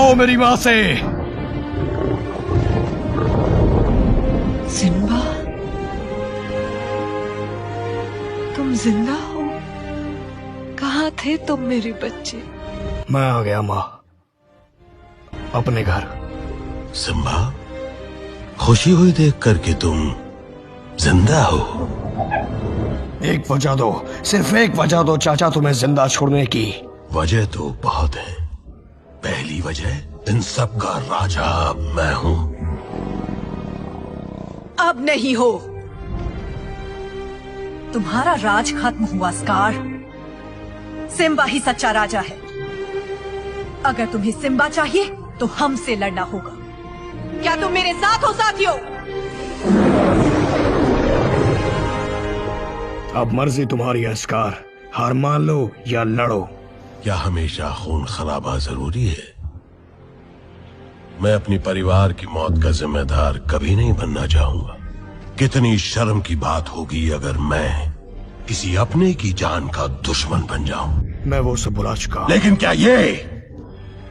छुड़वाओ मेरी माँ से। सिम्बा, तुम जिंदा हो? कहाँ थे तुम मेरे बच्चे? मैं आ गया माँ, अपने घर। सिम्बा, खुशी हुई देख कर कि तुम जिंदा हो। एक वजह दो, सिर्फ एक वजह दो चाचा तुम्हें जिंदा छोड़ने की। वजह तो बहुत है। पहली वजह, इन सब का राजा मैं हूँ। अब नहीं हो। तुम्हारा राज खत्म हुआ स्कार। सिम्बा ही सच्चा राजा है। अगर तुम्हें सिम्बा चाहिए तो हमसे लड़ना होगा। क्या तुम मेरे साथ हो साथियों? अब मर्जी तुम्हारी है स्कार, हार मान लो या लड़ो। क्या हमेशा खून खराबा जरूरी है? मैं अपनी परिवार की मौत का जिम्मेदार कभी नहीं बनना चाहूंगा। कितनी शर्म की बात होगी अगर मैं किसी अपने की जान का दुश्मन बन जाऊं। मैं वो सब भुला चुका। लेकिन क्या ये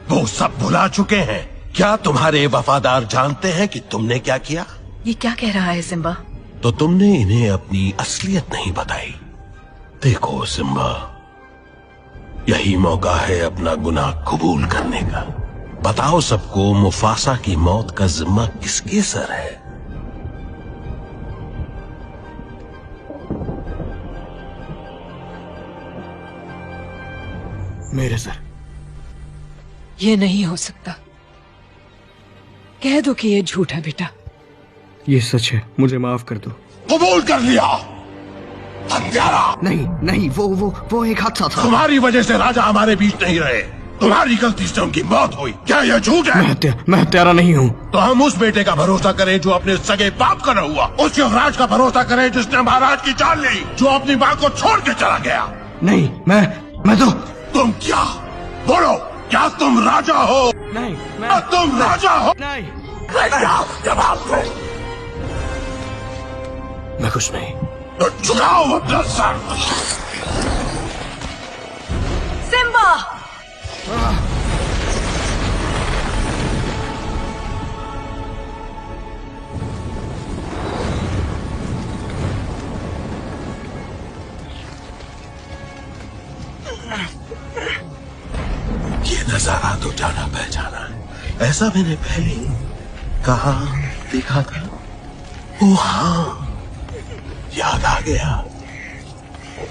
वो सब भुला चुके हैं? क्या तुम्हारे वफादार जानते हैं कि तुमने क्या किया? ये क्या कह रहा है सिम्बा? तो तुमने इन्हें अपनी असलियत नहीं बताई। देखो सिम्बा, यही मौका है अपना गुनाह कबूल करने का। बताओ सबको, मुफासा की मौत का जिम्मा किसके सर है? मेरे सर। ये नहीं हो सकता। कह दो कि ये झूठ है बेटा। ये सच है, मुझे माफ कर दो। कबूल कर लिया। हत्यारा। नहीं नहीं, वो एक हादसा था। तुम्हारी वजह से राजा हमारे बीच नहीं रहे। तुम्हारी गलती से उनकी मौत हुई। क्या यह झूठ है? मैं हत्यारा नहीं हूँ। तो हम उस बेटे का भरोसा करें जो अपने सगे बाप का न हुआ, उस युवराज का भरोसा करें जिसने महाराज की जान ली, जो अपनी माँ को छोड़ के चला गया। नहीं, मैं तो। तुम क्या? बोलो, क्या तुम राजा हो? नहीं, क्या तुम राजा हो? नहीं, जवाब दो। मैं कुछ नहीं। तो झुकाओ अपना सर। सिम्बा! ये नजारा तो जाना पहचाना है। ऐसा मैंने पहले कहा देखा था। ओ हाँ, याद आ गया।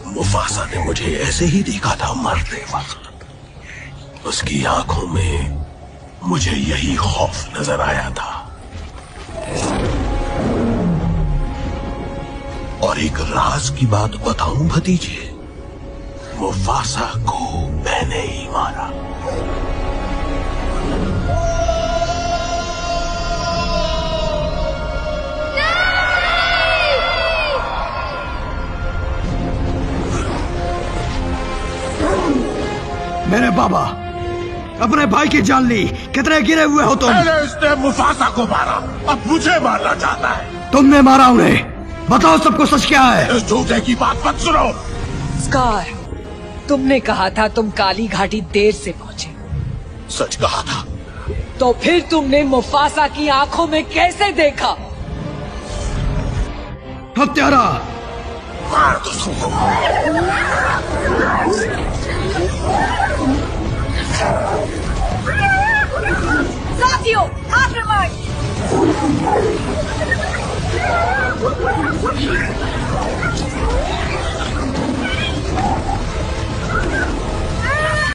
मुफासा ने मुझे ऐसे ही देखा था मरते वक्त। उसकी आंखों में मुझे यही खौफ नजर आया था। और एक राज की बात बताऊं भतीजे, मुफासा को मैंने ही मारा। मेरे बाबा, अपने भाई की जान ली। कितने गिरे हुए हो तुम? पहले इसने मुफासा को मारा, अब मुझे मारना चाहता है। तुमने मारा उन्हें। बताओ सबको सच क्या है? इस झूठे की बात मत सुनो। स्कार, तुमने कहा था तुम काली घाटी देर से पहुंचे। सच कहा था। तो फिर तुमने मुफासा की आंखों में कैसे देखा? हत्यारा! मार दो सबको। साथियों, आक्रमण!